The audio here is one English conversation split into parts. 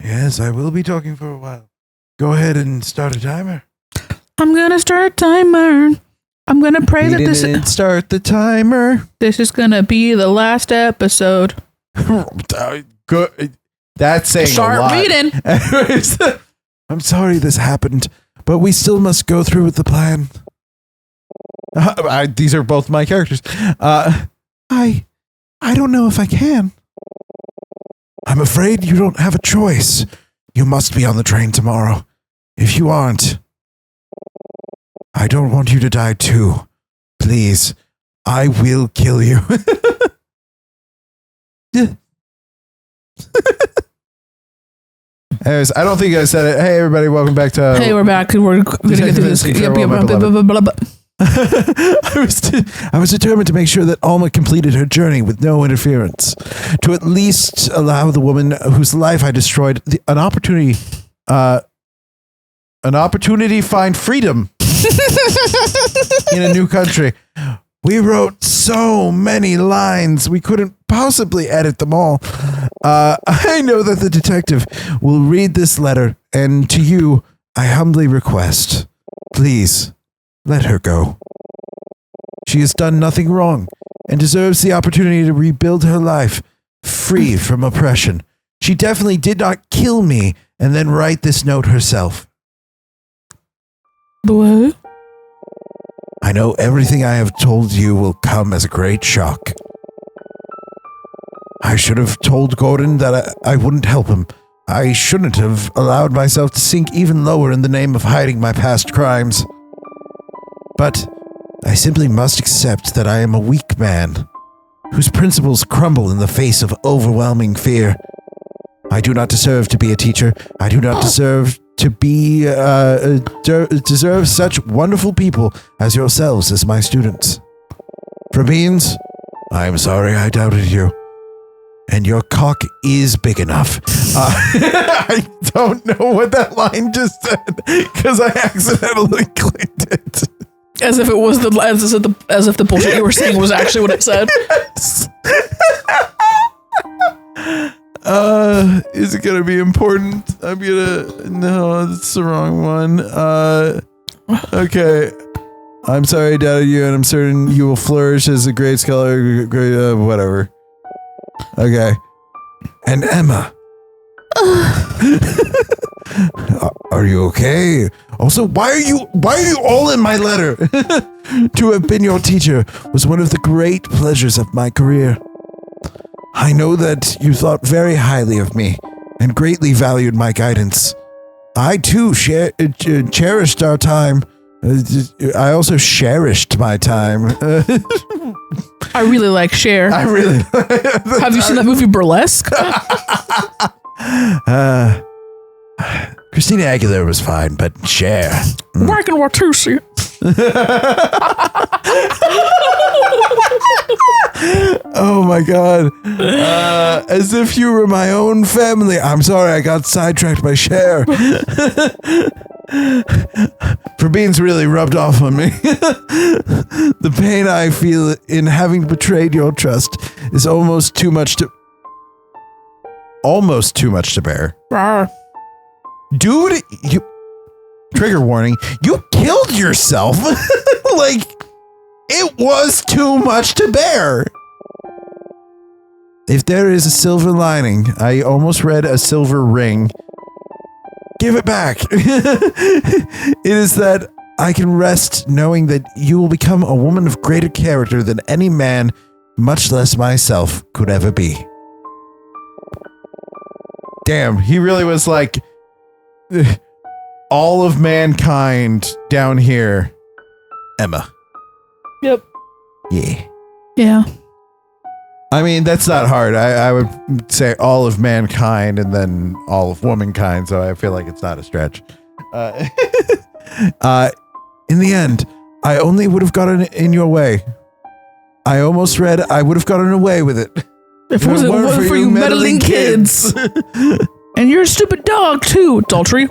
Yes, I will be talking for a while. Go ahead and start a timer. I'm gonna start a timer. I'm gonna pray that this start the timer. This is gonna be the last episode. Good. That's saying Start a lot. reading. I'm sorry this happened, but we still must go through with the plan. These are both my characters. I don't know if I can. I'm afraid you don't have a choice. You must be on the train tomorrow. If you aren't, I don't want you to die too. Please, I will kill you. Anyways, I don't think I said it. Hey, everybody, welcome back to... Hey, we're back. We're going to get through this. I was determined to make sure that Alma completed her journey with no interference. To at least allow the woman whose life I destroyed an opportunity find freedom in a new country. We wrote so many lines, we couldn't possibly edit them all. I know that the detective will read this letter, and to you, I humbly request, please, let her go. She has done nothing wrong, and deserves the opportunity to rebuild her life, free from oppression. She definitely did not kill me, and then write this note herself. What? I know everything I have told you will come as a great shock. I should have told Gordon that I wouldn't help him. I shouldn't have allowed myself to sink even lower in the name of hiding my past crimes. But I simply must accept that I am a weak man, whose principles crumble in the face of overwhelming fear. I do not deserve to be a teacher. I do not deserve to be deserve such wonderful people as yourselves as my students. For Beans, I am sorry I doubted you. And your cock is big enough. I don't know what that line just said because I accidentally clicked it. As if it was as if the bullshit you were saying was actually what it said. Yes. Is it gonna be important? No, that's the wrong one. Okay. I'm sorry I doubted you, and I'm certain you will flourish as a great scholar, whatever. Okay. And Emma. Are you okay? Also, why are you all in my letter? To have been your teacher was one of the great pleasures of my career. I know that you thought very highly of me and greatly valued my guidance. I too cherished our time. I also cherished my time. I really like Cher. I really. Have you seen that movie Burlesque? Christina Aguilera was fine, but Cher. Working Watusi. Oh my god. As if you were my own family. I'm sorry, I got sidetracked by Cher. For Beans really rubbed off on me. The pain I feel in having betrayed your trust is almost too much to bear. Dude, you... Trigger warning. You killed yourself. Like, it was too much to bear. If there is a silver lining, I almost read a silver ring. Give it back. It is that I can rest knowing that you will become a woman of greater character than any man, much less myself, could ever be. Damn, he really was like... all of mankind down here. Emma. Yep. Yeah. Yeah. I mean, that's not hard. I would say all of mankind and then all of womankind, so I feel like it's not a stretch. In the end, I only would have gotten in your way. I almost read I would have gotten away with it. If it wasn't for you meddling kids. And you're a stupid dog, too, Daltrey.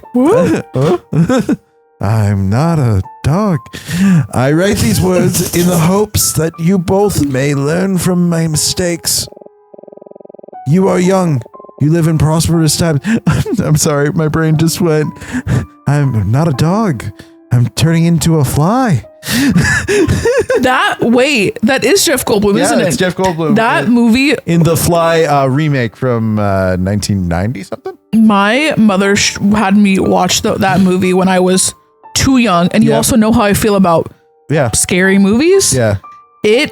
I'm not a dog. I write these words in the hopes that you both may learn from my mistakes. You are young, You live in prosperous times. I'm sorry, my brain just went. I'm not a dog. I'm turning into a fly. That is Jeff Goldblum, isn't it? Yeah, it's Jeff Goldblum. That movie in the Fly remake from 1990 something. My mother had me watch that movie when I was too young, and you also know how I feel about scary movies. Yeah. I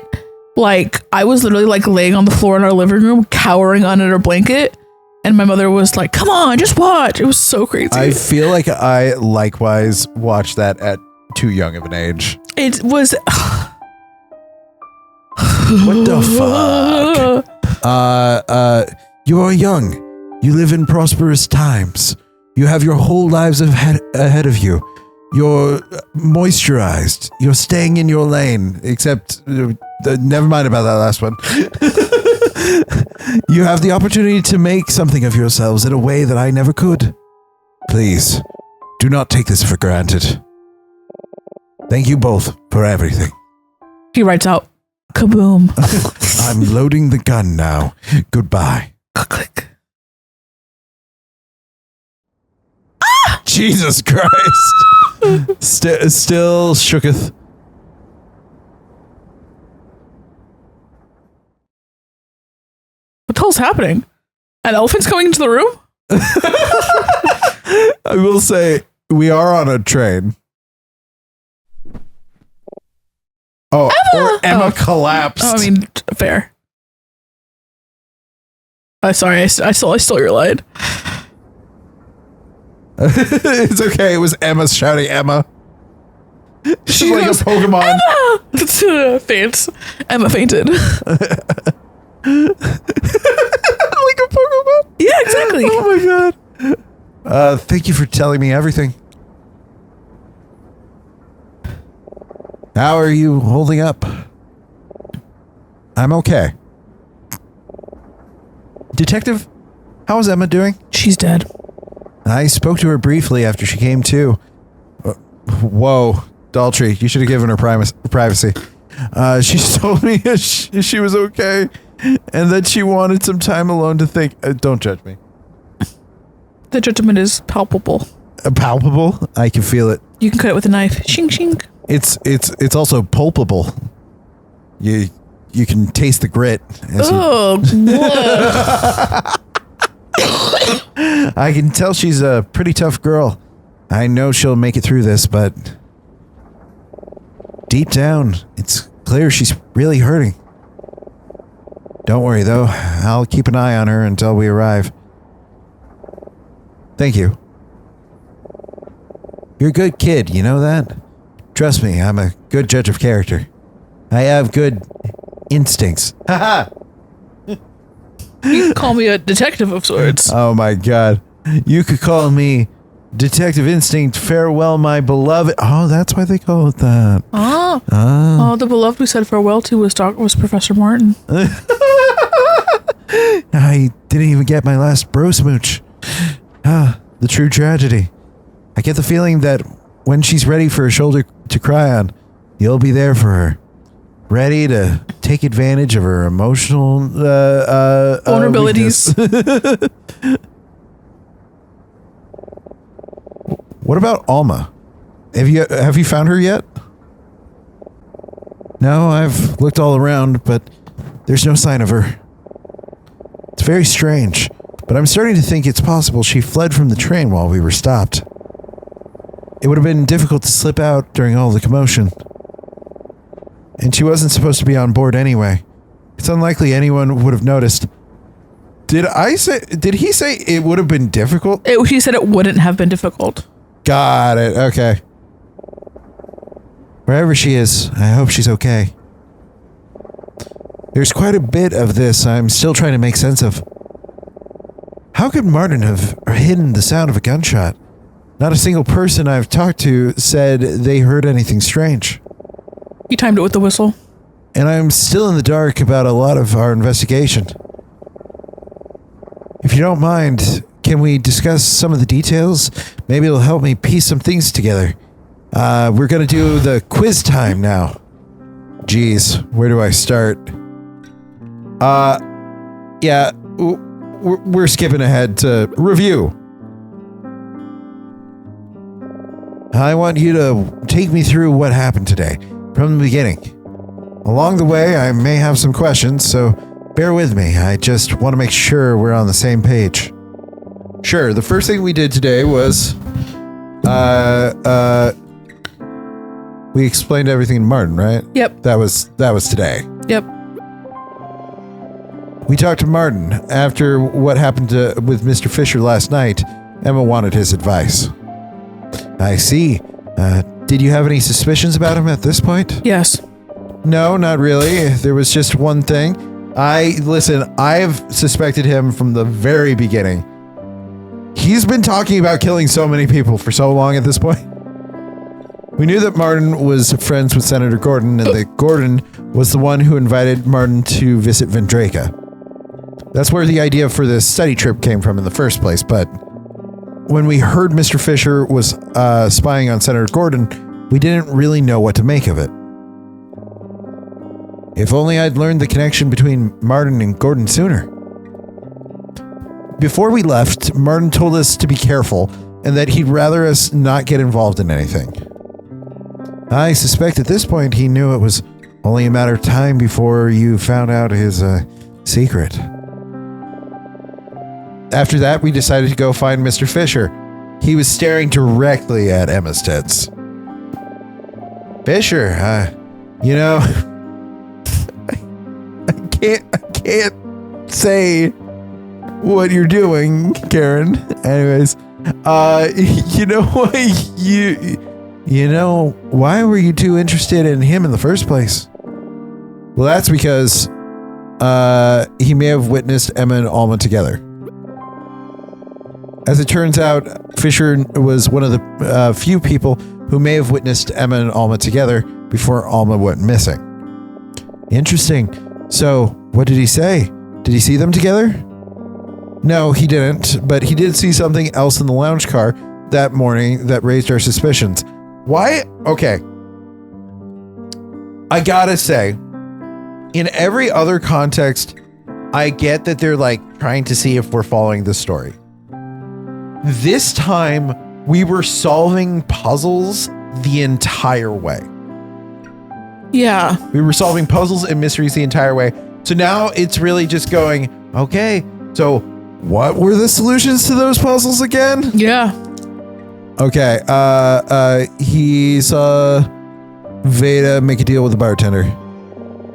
was literally like laying on the floor in our living room, cowering under a blanket, and my mother was like, "Come on, just watch." It was so crazy. I feel like I likewise watched that at too young of an age. It was. What the fuck? You are young. You live in prosperous times. You have your whole lives ahead of you. You're moisturized. You're staying in your lane, except never mind about that last one. You have the opportunity to make something of yourselves in a way that I never could. Please, do not take this for granted. Thank you both for everything. He writes out, kaboom. I'm loading the gun now. Goodbye. Click. Jesus Christ. Still shooketh. What the hell's happening? An elephant's coming into the room? I will say, we are on a train. Oh, Emma collapsed. Oh, I mean, fair. Sorry, I stole your line. It's okay. It was Emma shouting Emma. She's like a Pokemon. Emma! Faints. Emma fainted. Like a Pokemon? Yeah, exactly. Oh my god. Thank you for telling me everything. How are you holding up? I'm okay. Detective, how is Emma doing? She's dead. I spoke to her briefly after she came to. Whoa, Daltrey, you should have given her privacy. She told me she was okay and that she wanted some time alone to think. Don't judge me. The judgment is palpable. Palpable? I can feel it. You can cut it with a knife. Shing, shing. It's also pulpable. You can taste the grit. I can tell she's a pretty tough girl. I know she'll make it through this, but deep down, it's clear she's really hurting. Don't worry, though. I'll keep an eye on her until we arrive. Thank you. You're a good kid, you know that? Trust me, I'm a good judge of character. I have good instincts. Haha! You can call me a detective of sorts. Oh my god. You could call me Detective Instinct, farewell my beloved. Oh, that's why they call it that. Oh, the beloved we said farewell to was Professor Martin. I didn't even get my last bro smooch. The true tragedy. I get the feeling that when she's ready for a shoulder to cry on, you'll be there for her. Ready to take advantage of her emotional vulnerabilities. What about Alma? Have you found her yet? No, I've looked all around, but there's no sign of her. It's very strange, but I'm starting to think it's possible she fled from the train while we were stopped. It would have been difficult to slip out during all the commotion. And she wasn't supposed to be on board anyway. It's unlikely anyone would have noticed. Did he say it would have been difficult? He said it wouldn't have been difficult. Got it. Okay. Wherever she is, I hope she's okay. There's quite a bit of this I'm still trying to make sense of. How could Martin have hidden the sound of a gunshot? Not a single person I've talked to said they heard anything strange. You timed it with the whistle. And I'm still in the dark about a lot of our investigation. If you don't mind, can we discuss some of the details? Maybe it'll help me piece some things together. We're gonna do the quiz time now. Geez, where do I start? Yeah, we're skipping ahead to review. I want you to take me through what happened today from the beginning. Along the way, I may have some questions, so bear with me. I just want to make sure we're on the same page. Sure, the first thing we did today was we explained everything to Martin, right? Yep. That was today. Yep. We talked to Martin after what happened with Mr. Fisher last night. Emma wanted his advice. I see. Did you have any suspicions about him at this point? Yes. No, not really. There was just one thing. I've suspected him from the very beginning. He's been talking about killing so many people for so long at this point. We knew that Martin was friends with Senator Gordon, and that Gordon was the one who invited Martin to visit Vendraka. That's where the idea for this study trip came from in the first place, but when we heard Mr. Fisher was spying on Senator Gordon, we didn't really know what to make of it. If only I'd learned the connection between Martin and Gordon sooner. Before we left, Martin told us to be careful and that he'd rather us not get involved in anything. I suspect at this point he knew it was only a matter of time before you found out his secret. After that, we decided to go find Mr. Fisher. He was staring directly at Emma's tits. Fisher, I can't say what you're doing, Karen. Anyways, why were you too interested in him in the first place? Well, that's because he may have witnessed Emma and Alma together. As it turns out, Fisher was one of the few people who may have witnessed Emma and Alma together before Alma went missing. Interesting. So, what did he say? Did he see them together? No, he didn't, but he did see something else in the lounge car that morning that raised our suspicions. Why? Okay. I gotta say, in every other context, I get that they're like trying to see if we're following the story. This time, we were solving puzzles the entire way. Yeah. We were solving puzzles and mysteries the entire way. So now it's really just going, okay, so what were the solutions to those puzzles again? Yeah. Okay, he saw Veda make a deal with the bartender.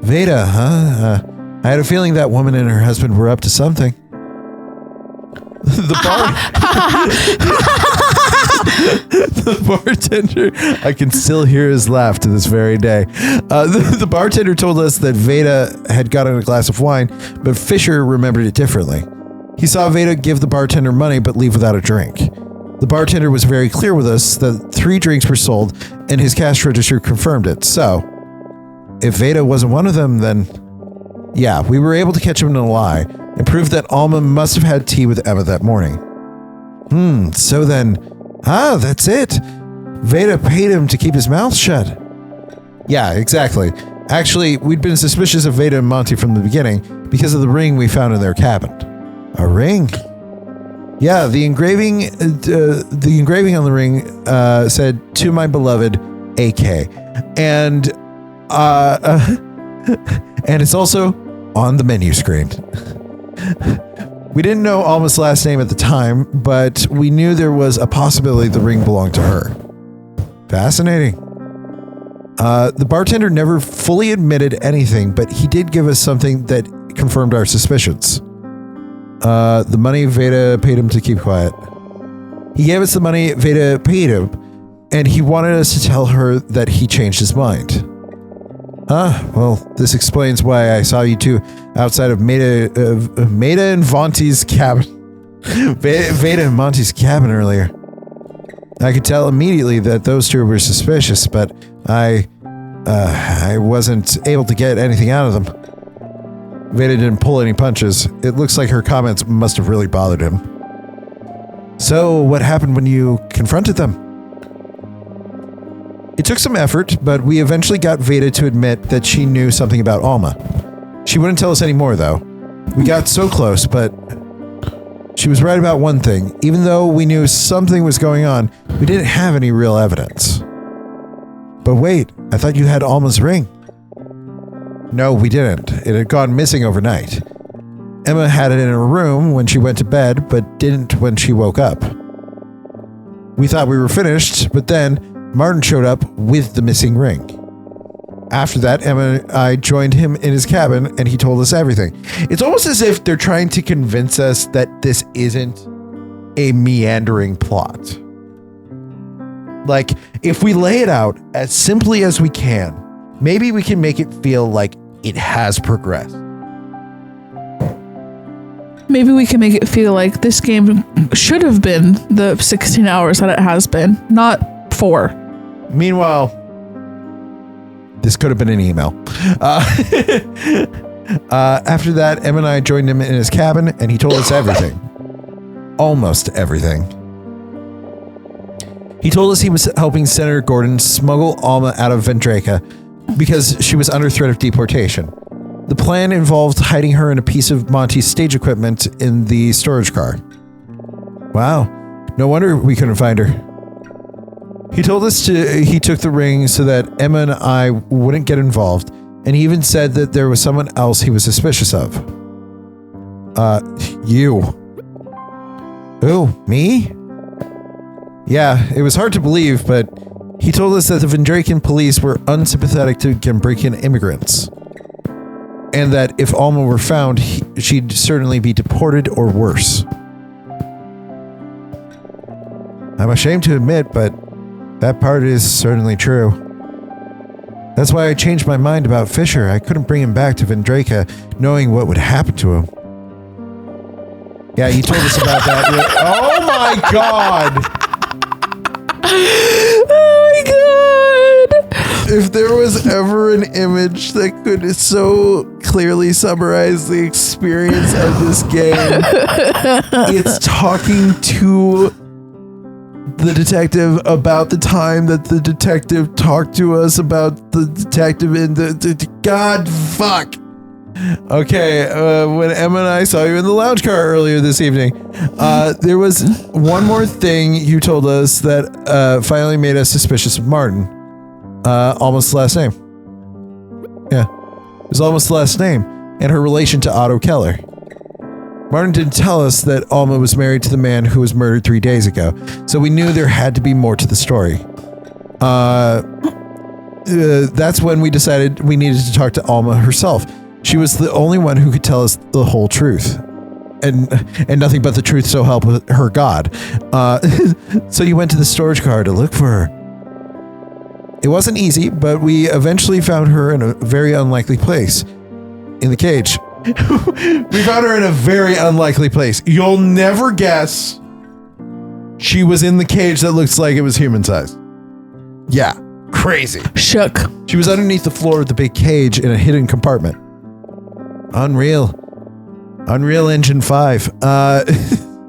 Veda, huh? I had a feeling that woman and her husband were up to something. The bartender, I can still hear his laugh to this very day. The bartender told us that Veda had gotten a glass of wine, but Fisher remembered it differently. He saw Veda give the bartender money but leave without a drink. The bartender was very clear with us that 3 drinks were sold, and his cash register confirmed it. So, if Veda wasn't one of them, then yeah, we were able to catch him in a lie and prove that Alma must have had tea with Emma that morning. So then, that's it. Veda paid him to keep his mouth shut. Yeah, exactly. Actually, we'd been suspicious of Veda and Monty from the beginning because of the ring we found in their cabin. A ring? Yeah, the engraving on the ring said, "To my beloved, AK," and it's also on the menu screen. We didn't know Alma's last name at the time, but we knew there was a possibility the ring belonged to her. Fascinating. The bartender never fully admitted anything, but he did give us something that confirmed our suspicions. The money Veda paid him to keep quiet. He gave us the money Veda paid him, and he wanted us to tell her that he changed his mind. Well, this explains why I saw you two outside of Maida and Monty's cabin. Veda and Monty's cabin earlier. I could tell immediately that those two were suspicious, but I wasn't able to get anything out of them. Veda didn't pull any punches. It looks like her comments must have really bothered him. So, what happened when you confronted them? It took some effort, but we eventually got Veda to admit that she knew something about Alma. She wouldn't tell us any more, though. We got so close, but She was right about one thing. Even though we knew something was going on, we didn't have any real evidence. But wait, I thought you had Alma's ring. No, we didn't. It had gone missing overnight. Emma had it in her room when she went to bed, but didn't when she woke up. We thought we were finished, but then Martin showed up with the missing ring. After that, Emma and I joined him in his cabin, and he told us everything. It's almost as if they're trying to convince us that this isn't a meandering plot. Like, if we lay it out as simply as we can, maybe we can make it feel like it has progressed. Maybe we can make it feel like this game should have been the 16 hours that it has been, not 4. Meanwhile, this could have been an email. After that, Emma and I joined him in his cabin, and he told us everything. Almost everything. He told us he was helping Senator Gordon smuggle Alma out of Vendrake because she was under threat of deportation. The plan involved hiding her in a piece of Monty's stage equipment in the storage car. Wow, no wonder we couldn't find her. He told us he took the ring so that Emma and I wouldn't get involved, and he even said that there was someone else he was suspicious of. You. Who, me? Yeah, it was hard to believe, but he told us that the Vendraken police were unsympathetic to Gambrican immigrants. And that if Alma were found, she'd certainly be deported or worse. I'm ashamed to admit, but that part is certainly true. That's why I changed my mind about Fisher. I couldn't bring him back to Vendrake knowing what would happen to him. Yeah, you told us about that. Oh my god! Oh my god! If there was ever an image that could so clearly summarize the experience of this game, it's talking to the detective about the time that the detective talked to us about the detective in the God fuck. Okay, when Emma and I saw you in the lounge car earlier this evening, there was one more thing you told us that finally made us suspicious of Martin. Almost the last name. Yeah, it was almost the last name, and her relation to Otto Keller. Martin didn't tell us that Alma was married to the man who was murdered 3 days ago, so we knew there had to be more to the story. That's when we decided we needed to talk to Alma herself. She was the only one who could tell us the whole truth. And nothing but the truth, so help her God. So you went to the storage car to look for her. It wasn't easy, but we eventually found her in a very unlikely place. In the cage. We found her in a very unlikely place. You'll never guess she was in the cage that looks like it was human size. Yeah, crazy. Shook. She was underneath the floor of the big cage in a hidden compartment. Unreal. Unreal Engine 5.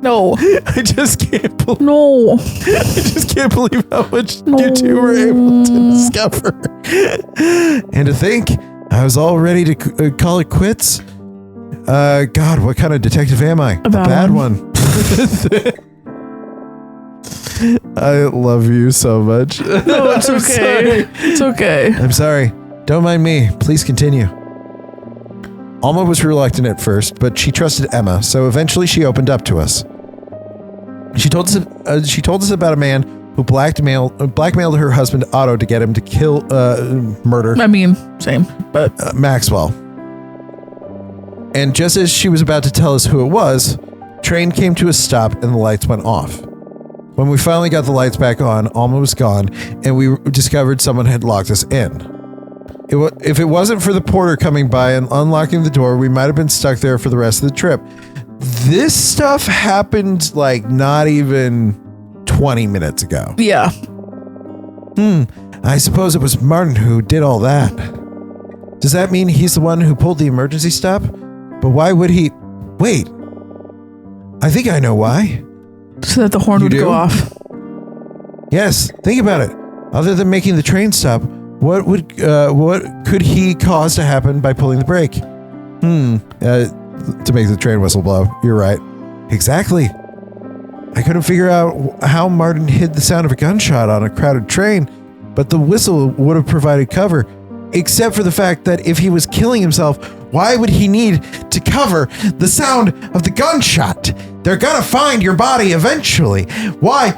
No. I just can't believe. No. I just can't believe how much you two were able to discover. And to think, I was all ready to call it quits. God, what kind of detective am I? A bad one. I love you so much. No, it's okay. It's okay. I'm sorry. Don't mind me. Please continue. Alma was reluctant at first, but she trusted Emma, so eventually she opened up to us. She told us about a man who blackmailed her husband Otto to get him to murder. I mean, same, but Maxwell. And just as she was about to tell us who it was, train came to a stop and the lights went off. When we finally got the lights back on, Alma was gone, and we discovered someone had locked us in. If it wasn't for the porter coming by and unlocking the door, we might have been stuck there for the rest of the trip. This stuff happened like not even 20 minutes ago. Yeah. I suppose it was Martin who did all that. Does that mean he's the one who pulled the emergency stop? But why would he... Wait. I think I know why. So that the horn would go off. Yes, think about it. Other than making the train stop, what could he cause to happen by pulling the brake? To make the train whistle blow. You're right. Exactly. I couldn't figure out how Martin hid the sound of a gunshot on a crowded train, but the whistle would have provided cover, except for the fact that if he was killing himself, why would he need to cover the sound of the gunshot? They're gonna find your body eventually. Why?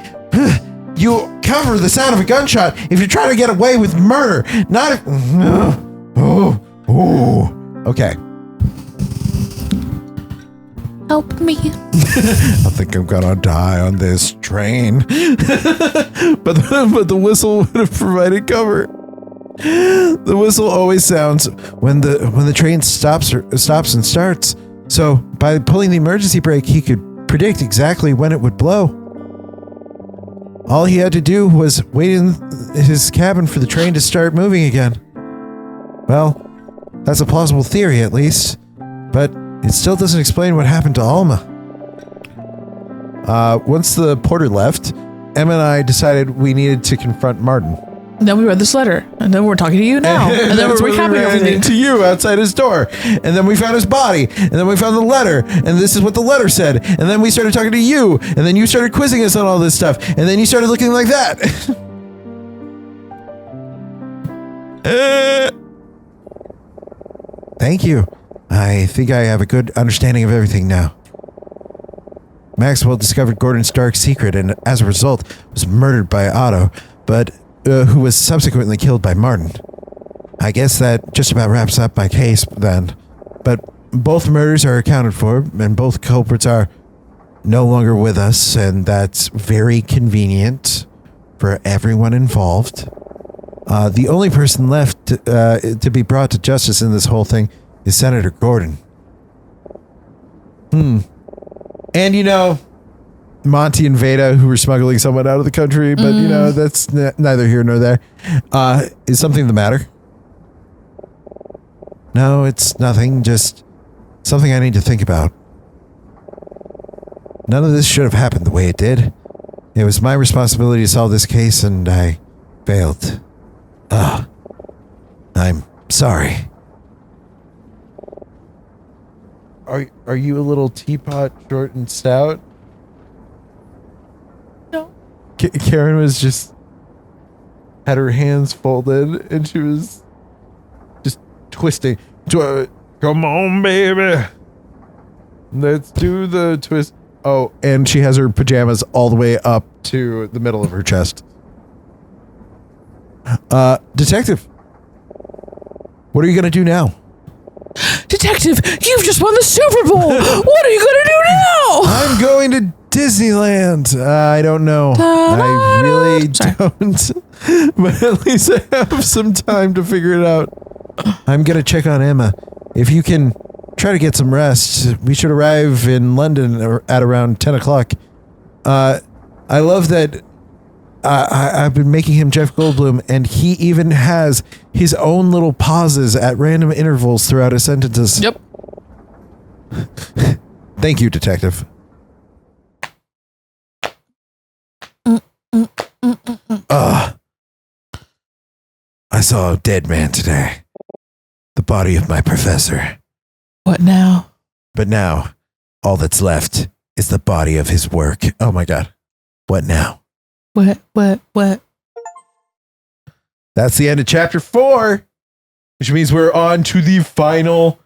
You cover the sound of a gunshot if you're trying to get away with murder, not if... Okay. Help me. I think I'm gonna die on this train. but the whistle would have provided cover. The whistle always sounds when the train stops and starts. So by pulling the emergency brake, he could predict exactly when it would blow. All he had to do was wait in his cabin for the train to start moving again. Well, that's a plausible theory at least, but it still doesn't explain what happened to Alma. Once the porter left, Emma and I decided we needed to confront Martin. And then we read this letter, and then we're talking to you now, and then we're recapping everything to you outside his door, and then we found his body, and then we found the letter, and this is what the letter said, and then we started talking to you, and then you started quizzing us on all this stuff, and then you started looking like that. Thank you. I think I have a good understanding of everything now. Maxwell discovered Gordon Stark's secret and as a result was murdered by Otto, but who was subsequently killed by Martin. I guess that just about wraps up my case then. But both murders are accounted for and both culprits are no longer with us, and that's very convenient for everyone involved. The only person left to be brought to justice in this whole thing is Senator Gordon. And you know, Monty and Veda, who were smuggling someone out of the country, but you know, that's neither here nor there. Is something the matter? No, it's nothing, just something I need to think about. None of this should have happened the way it did. It was my responsibility to solve this case, and I failed. I'm sorry. Are you a little teapot, short and stout? No. Karen was just had her hands folded and she was just twisting. Come on, baby. Let's do the twist. Oh, and she has her pajamas all the way up to the middle of her chest. Detective, what are you going to do now? Detective, you've just won the Super Bowl. What are you going to do now? I'm going to Disneyland. I don't know. I really don't. But at least I have some time to figure it out. I'm going to check on Emma. If you can try to get some rest, we should arrive in London at around 10 o'clock. I love that I've been making him Jeff Goldblum, and he even has his own little pauses at random intervals throughout his sentences. Yep. Thank you, Detective. I saw a dead man today. The body of my professor. What now? But now, all that's left is the body of his work. Oh my God. What now? What? That's the end of chapter 4, which means we're on to the final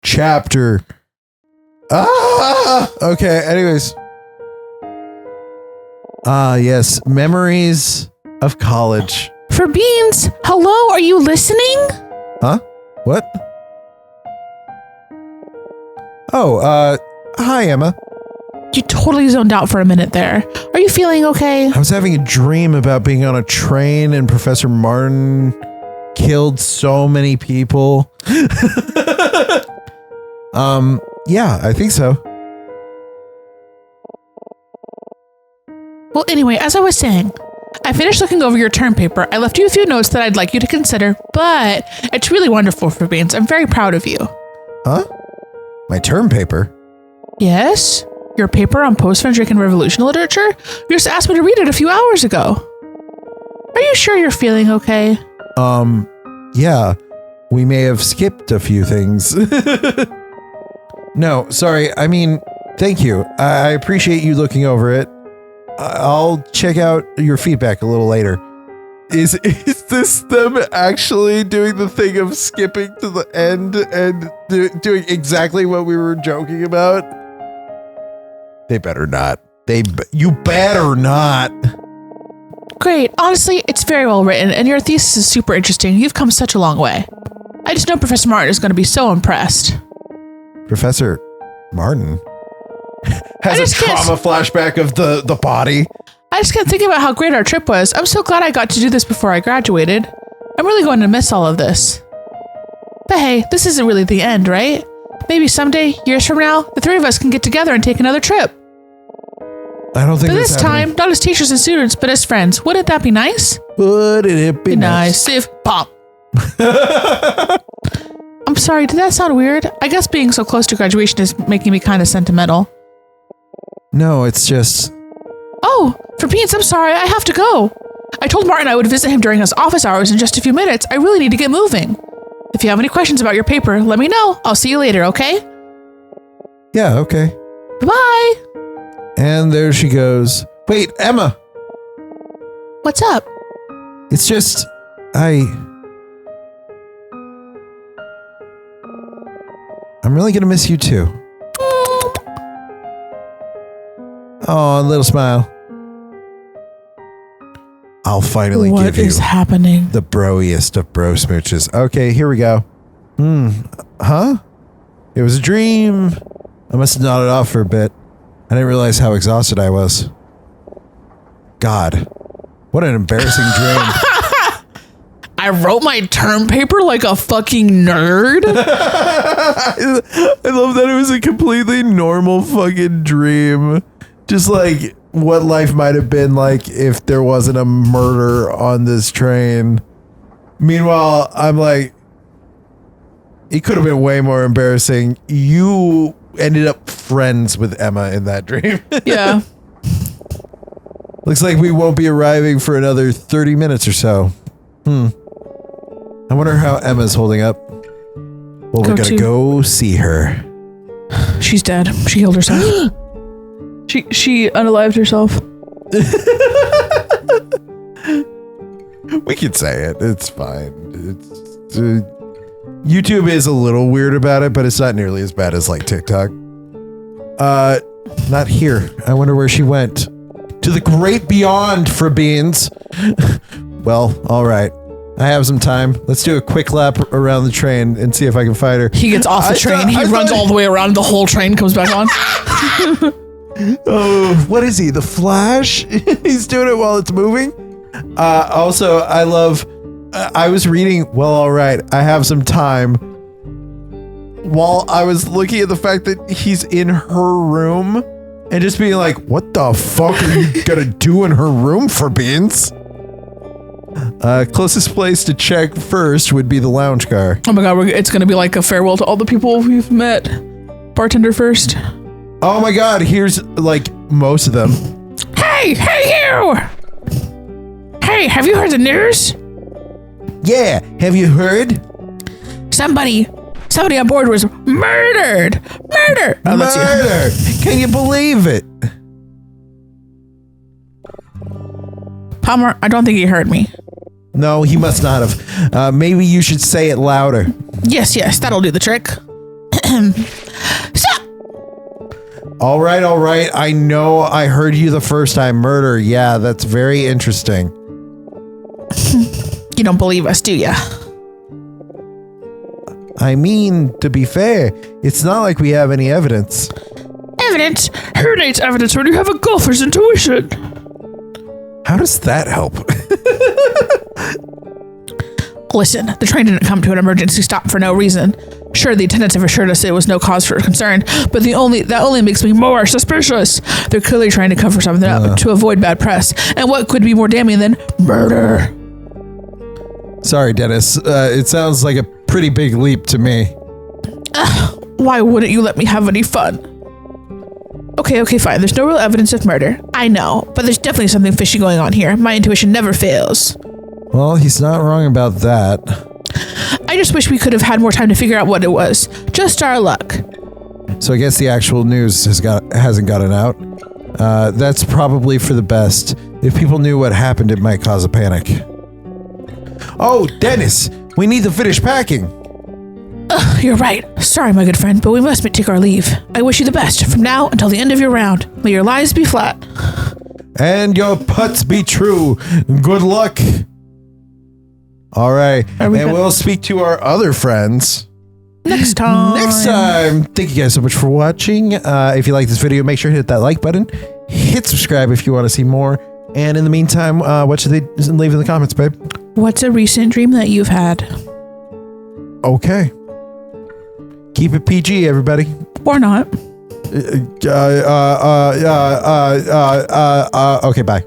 chapter. Okay, anyways. Yes, memories of college. For Beans, hello, are you listening? Huh? What? Oh, hi, Emma. You totally zoned out for a minute there. Are you feeling okay? I was having a dream about being on a train and Professor Martin killed so many people. Yeah, I think so. Well, anyway, as I was saying, I finished looking over your term paper. I left you a few notes that I'd like you to consider, but it's really wonderful, for Beans. I'm very proud of you. Huh? My term paper? Yes? Your paper on post-Frederican Revolution literature? You just asked me to read it a few hours ago. Are you sure you're feeling okay? Yeah. We may have skipped a few things. No, sorry. I mean, Thank you. I appreciate you looking over it. I'll check out your feedback a little later. Is this them actually doing the thing of skipping to the end and doing exactly what we were joking about? They better not. You better not. Great. Honestly, it's very well written, and your thesis is super interesting. You've come such a long way. I just know Professor Martin is going to be so impressed. Professor Martin has a trauma flashback of the body. I just kept thinking about how great our trip was. I'm so glad I got to do this before I graduated. I'm really going to miss all of this. But hey, this isn't really the end, right? Maybe someday, years from now, the three of us can get together and take another trip. I don't think But this time, not as teachers and students, but as friends. Wouldn't that be nice? Wouldn't it be nice if pop. I'm sorry, did that sound weird? I guess being so close to graduation is making me kind of sentimental. No, it's just... Oh, for Beans, I'm sorry, I have to go. I told Martin I would visit him during his office hours in just a few minutes. I really need to get moving. If you have any questions about your paper, let me know. I'll see you later, okay? Yeah, okay. Bye. And there she goes. Wait, Emma! What's up? It's just... I'm really gonna miss you too. Oh, little smile. I'll finally What give you is happening? the broiest of bro smooches. Okay, here we go. Huh? It was a dream. I must have nodded off for a bit. I didn't realize how exhausted I was. God, what an embarrassing dream. I wrote my term paper like a fucking nerd. I love that it was a completely normal fucking dream. Just like what life might have been like if there wasn't a murder on this train. Meanwhile, I'm like, it could have been way more embarrassing. You ended up friends with Emma in that dream. Yeah. Looks like we won't be arriving for another 30 minutes or so. I wonder how Emma's holding up. Well, we're gonna go see her. She's dead. She killed herself. She unalived herself. We can say it. It's fine. YouTube is a little weird about it, but it's not nearly as bad as like TikTok. Not here. I wonder where she went. To the great beyond for beans. Well, all right. I have some time. Let's do a quick lap around the train and see if I can find her. He gets off the train. He runs all the way around. The whole train comes back on. Oh, what is he? The Flash? He's doing it while it's moving. Also, I love. I was reading. Well, all right. I have some time. While I was looking at the fact that he's in her room and just being like, "What the fuck are you gonna do in her room for beans?" Closest place to check first would be the lounge car. Oh my god, it's gonna be like a farewell to all the people we've met. Bartender first. Oh my god, here's like most of them. Hey you! Hey, have you heard the news? Yeah, have you heard? Somebody on board was murdered. Murder! Oh, that's you. Murder! Can you believe it? Palmer, I don't think he heard me. No, he must not have. Maybe you should say it louder. Yes, that'll do the trick. Stop! All right. I know I heard you the first time. Murder. Yeah, that's very interesting. You don't believe us, do ya? I mean, to be fair, it's not like we have any evidence. Evidence? Who needs evidence when you have a golfer's intuition? How does that help? Listen, the train didn't come to an emergency stop for no reason. Sure, the attendants have assured us it was no cause for concern, but that only makes me more suspicious. They're clearly trying to cover something up to avoid bad press. And what could be more damning than murder? Sorry, Dennis. It sounds like a pretty big leap to me. Why wouldn't you let me have any fun? Okay, fine. There's no real evidence of murder. I know, but there's definitely something fishy going on here. My intuition never fails. Well, he's not wrong about that. I just wish we could have had more time to figure out what it was. Just our luck. So I guess the actual news hasn't gotten out. That's probably for the best. If people knew what happened, it might cause a panic. Oh, Dennis, we need to finish packing. You're right. Sorry, my good friend, but we must take our leave. I wish you the best from now until the end of your round. May your lies be flat. And your putts be true. Good luck. All right. We'll speak to our other friends next time. Thank you guys so much for watching. If you like this video, make sure to hit that like button. Hit subscribe if you want to see more. And in the meantime, what should they leave in the comments, babe? What's a recent dream that you've had? Okay. Keep it PG, everybody. Or not. Okay, bye.